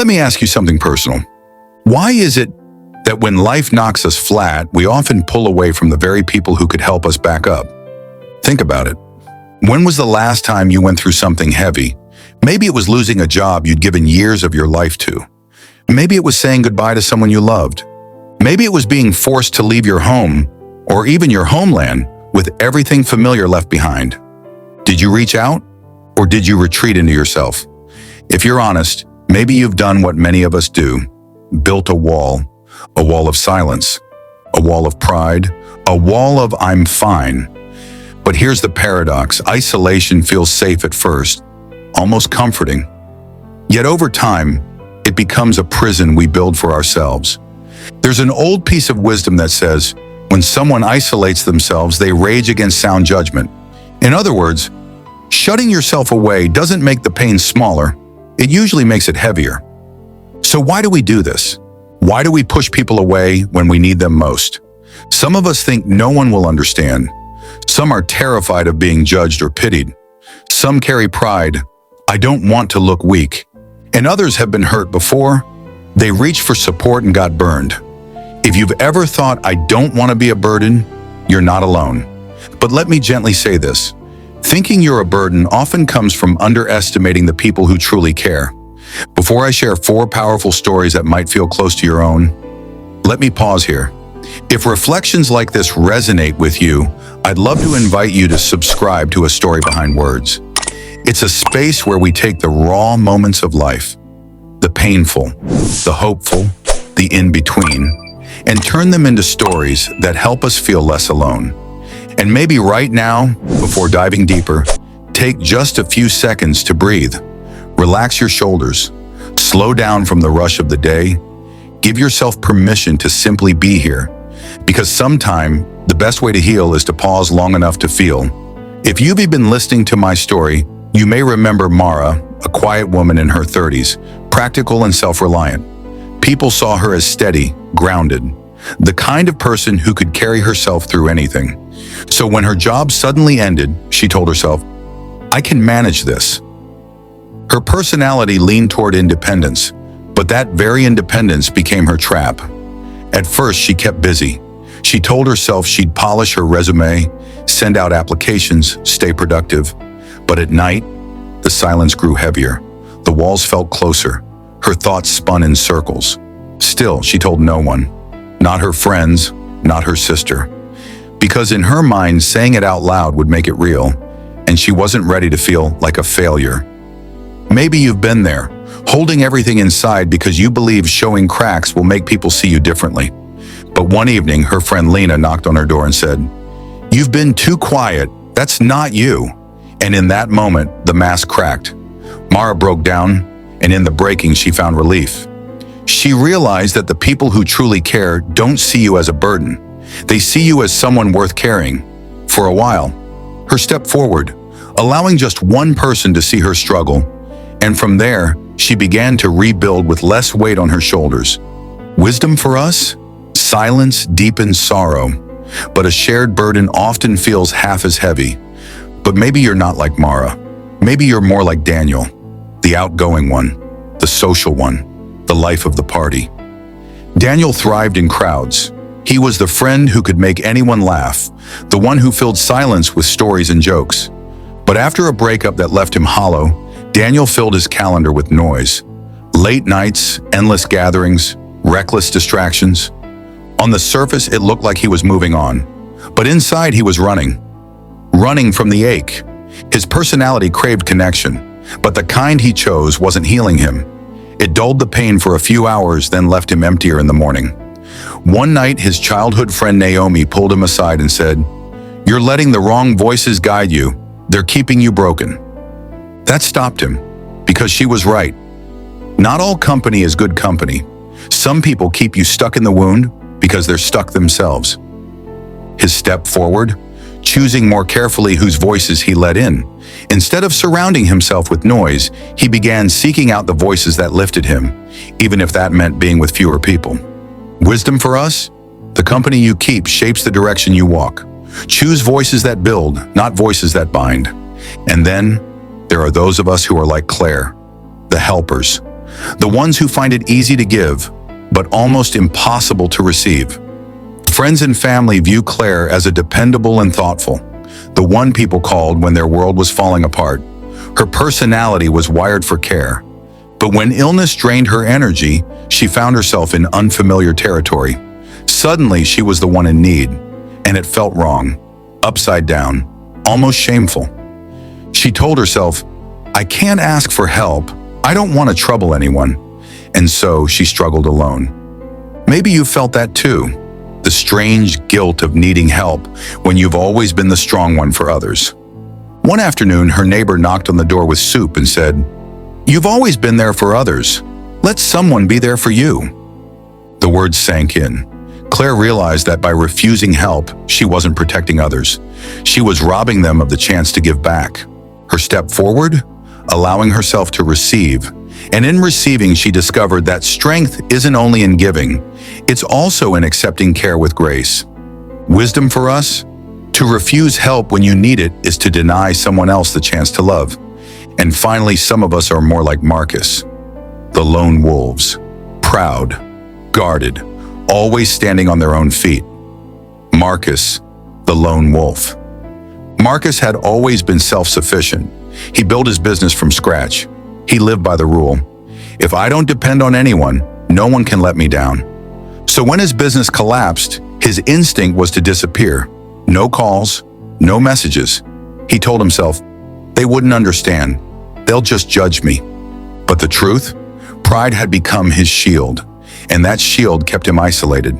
Let me ask you something personal. Why is it that when life knocks us flat, we often pull away from the very people who could help us back up? Think about it. When was the last time you went through something heavy? Maybe it was losing a job you'd given years of your life to. Maybe it was saying goodbye to someone you loved. Maybe it was being forced to leave your home, or even your homeland, with everything familiar left behind. Did you reach out, or did you retreat into yourself? If you're honest, maybe you've done what many of us do, built a wall of silence, a wall of pride, a wall of I'm fine. But here's the paradox: isolation feels safe at first, almost comforting. Yet over time, it becomes a prison we build for ourselves. There's an old piece of wisdom that says, when someone isolates themselves, they rage against sound judgment. In other words, shutting yourself away doesn't make the pain smaller, it usually makes it heavier. So why do we do this? Why do we push people away when we need them most? Some of us think no one will understand. Some are terrified of being judged or pitied. Some carry pride, I don't want to look weak. And others have been hurt before. They reached for support and got burned. If you've ever thought, I don't want to be a burden, you're not alone. But let me gently say this. Thinking you're a burden often comes from underestimating the people who truly care. Before I share 4 powerful stories that might feel close to your own, let me pause here. If reflections like this resonate with you, I'd love to invite you to subscribe to A Story Behind Words. It's a space where we take the raw moments of life, the painful, the hopeful, the in-between, and turn them into stories that help us feel less alone. And maybe right now, before diving deeper, take just a few seconds to breathe. Relax your shoulders. Slow down from the rush of the day. Give yourself permission to simply be here. Because sometimes, the best way to heal is to pause long enough to feel. If you've been listening to my story, you may remember Mara, a quiet woman in her 30s, practical and self-reliant. People saw her as steady, grounded, the kind of person who could carry herself through anything. So when her job suddenly ended, she told herself, I can manage this. Her personality leaned toward independence, but that very independence became her trap. At first, she kept busy. She told herself she'd polish her resume, send out applications, stay productive. But at night, the silence grew heavier. The walls felt closer. Her thoughts spun in circles. Still, she told no one. Not her friends, not her sister. Because in her mind, saying it out loud would make it real, and she wasn't ready to feel like a failure. Maybe you've been there, holding everything inside because you believe showing cracks will make people see you differently. But one evening, her friend Lena knocked on her door and said, You've been too quiet. That's not you. And in that moment, the mask cracked. Mara broke down, and in the breaking, she found relief. She realized that the people who truly care don't see you as a burden. They see you as someone worth caring. For a while, her step forward, allowing just one person to see her struggle, and from there, she began to rebuild with less weight on her shoulders. Wisdom for us? Silence deepens sorrow, but a shared burden often feels half as heavy. But maybe you're not like Mara. Maybe you're more like Daniel, the outgoing one, the social one, the life of the party. Daniel thrived in crowds. He was the friend who could make anyone laugh, the one who filled silence with stories and jokes. But after a breakup that left him hollow, Daniel filled his calendar with noise. Late nights, endless gatherings, reckless distractions. On the surface, it looked like he was moving on, but inside he was running from the ache. His personality craved connection, but the kind he chose wasn't healing him. It dulled the pain for a few hours, then left him emptier in the morning. One night, his childhood friend Naomi pulled him aside and said, You're letting the wrong voices guide you. They're keeping you broken. That stopped him, because she was right. Not all company is good company. Some people keep you stuck in the wound because they're stuck themselves. His step forward, choosing more carefully whose voices he let in. Instead of surrounding himself with noise, he began seeking out the voices that lifted him, even if that meant being with fewer people. Wisdom for us? The company you keep shapes the direction you walk. Choose voices that build, not voices that bind. And then, there are those of us who are like Claire, the helpers. the ones who find it easy to give, but almost impossible to receive. Friends and family view Claire as a dependable and thoughtful, the one people called when their world was falling apart. Her personality was wired for care. But when illness drained her energy, she found herself in unfamiliar territory. Suddenly, she was the one in need, and it felt wrong, upside down, almost shameful. She told herself, "I can't ask for help. I don't want to trouble anyone." And so she struggled alone. Maybe you felt that too, the strange guilt of needing help when you've always been the strong one for others. One afternoon, her neighbor knocked on the door with soup and said, "You've always been there for others. Let someone be there for you." The words sank in. Claire realized that by refusing help, she wasn't protecting others. She was robbing them of the chance to give back. Her step forward, allowing herself to receive. And in receiving, she discovered that strength isn't only in giving, it's also in accepting care with grace. Wisdom for us? To refuse help when you need it is to deny someone else the chance to love. And finally, some of us are more like Marcus, the lone wolves, proud, guarded, always standing on their own feet. Marcus, the lone wolf. Marcus had always been self-sufficient. He built his business from scratch. He lived by the rule, if I don't depend on anyone, no one can let me down. So when his business collapsed, his instinct was to disappear. No calls, no messages. He told himself, they wouldn't understand. They'll just judge me. But the truth? Pride had become his shield, and that shield kept him isolated.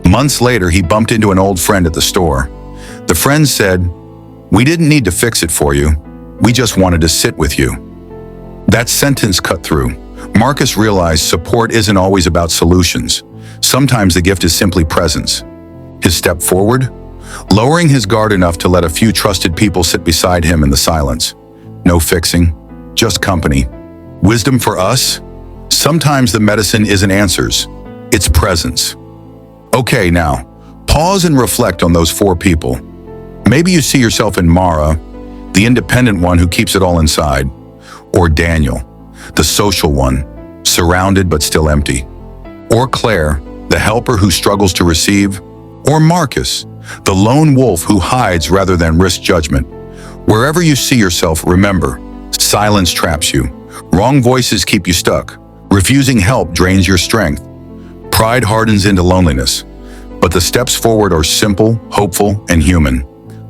Months later, he bumped into an old friend at the store. The friend said, "We didn't need to fix it for you. We just wanted to sit with you." That sentence cut through. Marcus realized support isn't always about solutions. Sometimes the gift is simply presence. His step forward, lowering his guard enough to let a few trusted people sit beside him in the silence. No fixing, just company. Wisdom for us? Sometimes the medicine isn't answers, it's presence. Okay, now, pause and reflect on those 4 people. Maybe you see yourself in Mara, the independent one who keeps it all inside, or Daniel, the social one, surrounded but still empty, or Claire, the helper who struggles to receive, or Marcus, the lone wolf who hides rather than risk judgment. Wherever you see yourself, remember, silence traps you. Wrong voices keep you stuck. Refusing help drains your strength. Pride hardens into loneliness. But the steps forward are simple, hopeful, and human.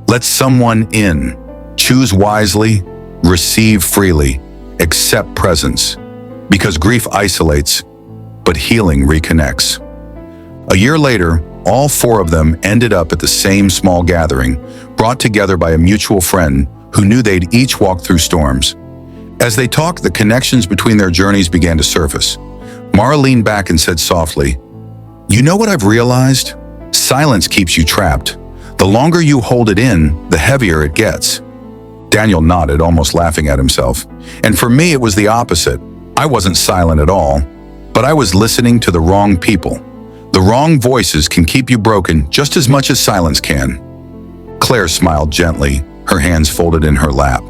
Let someone in. Choose wisely, receive freely, accept presence. Because grief isolates, but healing reconnects. A year later, all 4 of them ended up at the same small gathering, brought together by a mutual friend who knew they'd each walked through storms. As they talked, the connections between their journeys began to surface. Mara leaned back and said softly, "You know what I've realized? Silence keeps you trapped. The longer you hold it in, the heavier it gets." Daniel nodded, almost laughing at himself. And for me, it was the opposite. I wasn't silent at all, but I was listening to the wrong people. The wrong voices can keep you broken just as much as silence can. Claire smiled gently, her hands folded in her lap.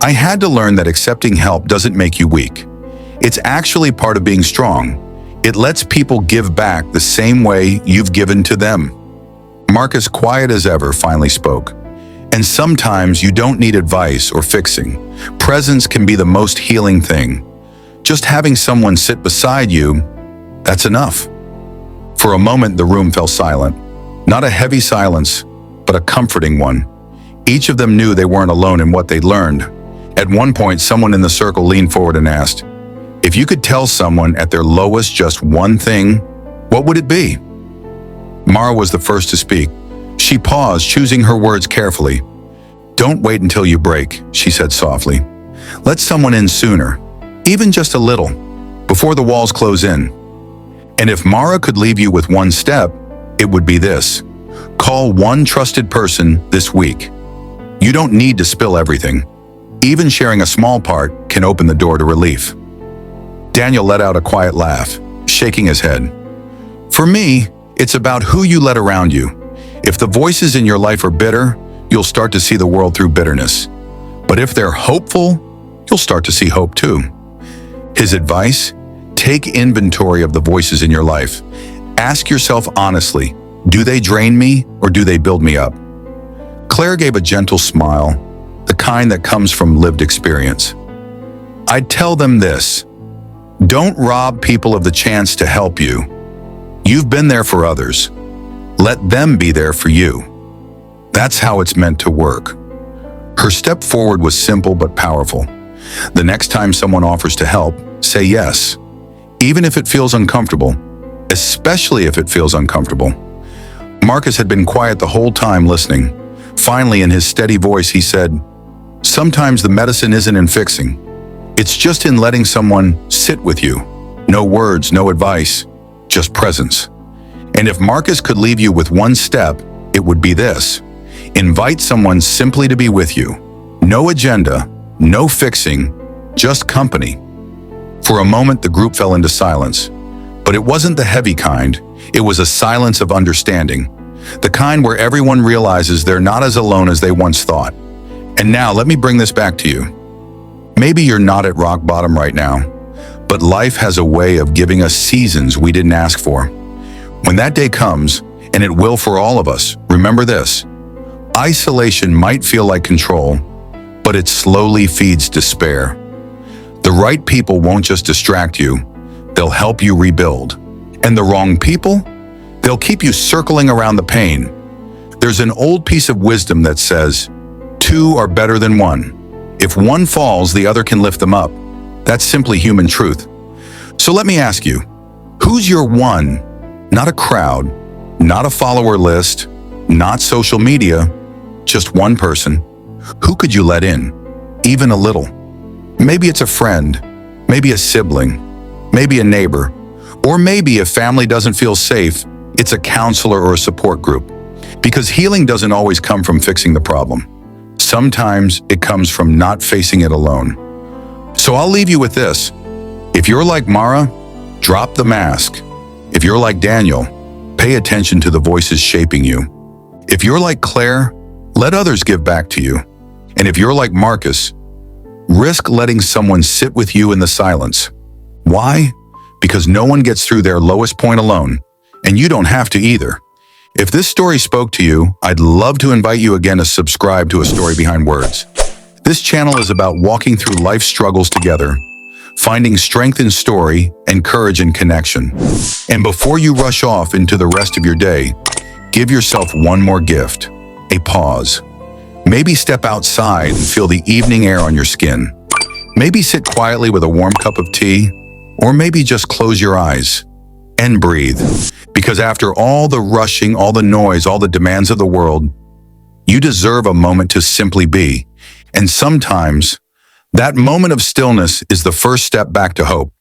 I had to learn that accepting help doesn't make you weak. It's actually part of being strong. It lets people give back the same way you've given to them. Marcus, quiet as ever, finally spoke. And sometimes you don't need advice or fixing. Presence can be the most healing thing. Just having someone sit beside you, that's enough. For a moment, the room fell silent. Not a heavy silence, but a comforting one. Each of them knew they weren't alone in what they'd learned. At one point, someone in the circle leaned forward and asked, "If you could tell someone at their lowest just one thing, what would it be?" Mara was the first to speak. She paused, choosing her words carefully. "Don't wait until you break," she said softly. "Let someone in sooner, even just a little, before the walls close in." And if Mara could leave you with one step, it would be this. Call one trusted person this week. You don't need to spill everything. Even sharing a small part can open the door to relief. Daniel let out a quiet laugh, shaking his head. For me, it's about who you let around you. If the voices in your life are bitter, you'll start to see the world through bitterness. But if they're hopeful, you'll start to see hope too. His advice? Take inventory of the voices in your life. Ask yourself honestly, do they drain me or do they build me up? Claire gave a gentle smile, the kind that comes from lived experience. I'd tell them this: don't rob people of the chance to help you. You've been there for others. Let them be there for you. That's how it's meant to work. Her step forward was simple but powerful. The next time someone offers to help, say yes, even if it feels uncomfortable, especially if it feels uncomfortable. Marcus had been quiet the whole time listening. Finally, in his steady voice, he said, sometimes the medicine isn't in fixing. It's just in letting someone sit with you. No words, no advice, just presence. And if Marcus could leave you with one step, it would be this: invite someone simply to be with you. No agenda, no fixing, just company. For a moment, the group fell into silence. But it wasn't the heavy kind. It was a silence of understanding. The kind where everyone realizes they're not as alone as they once thought. And now, let me bring this back to you. Maybe you're not at rock bottom right now, but life has a way of giving us seasons we didn't ask for. When that day comes, and it will for all of us, remember this: isolation might feel like control, but it slowly feeds despair. The right people won't just distract you, they'll help you rebuild. And the wrong people? They'll keep you circling around the pain. There's an old piece of wisdom that says, two are better than one. If one falls, the other can lift them up. That's simply human truth. So let me ask you, who's your one? Not a crowd, not a follower list, not social media, just one person. Who could you let in? Even a little. Maybe it's a friend, maybe a sibling, maybe a neighbor, or maybe if family doesn't feel safe, it's a counselor or a support group. Because healing doesn't always come from fixing the problem. Sometimes it comes from not facing it alone. So I'll leave you with this. If you're like Mara, drop the mask. If you're like Daniel, pay attention to the voices shaping you. If you're like Claire, let others give back to you. And if you're like Marcus, risk letting someone sit with you in the silence. Why? Because no one gets through their lowest point alone, and you don't have to either. If this story spoke to you, I'd love to invite you again to subscribe to A Story Behind Words. This channel is about walking through life's struggles together, finding strength in story and courage in connection. And before you rush off into the rest of your day, give yourself one more gift: a pause. Maybe step outside and feel the evening air on your skin. Maybe sit quietly with a warm cup of tea, or maybe just close your eyes and breathe. Because after all the rushing, all the noise, all the demands of the world, you deserve a moment to simply be. And sometimes that moment of stillness is the first step back to hope.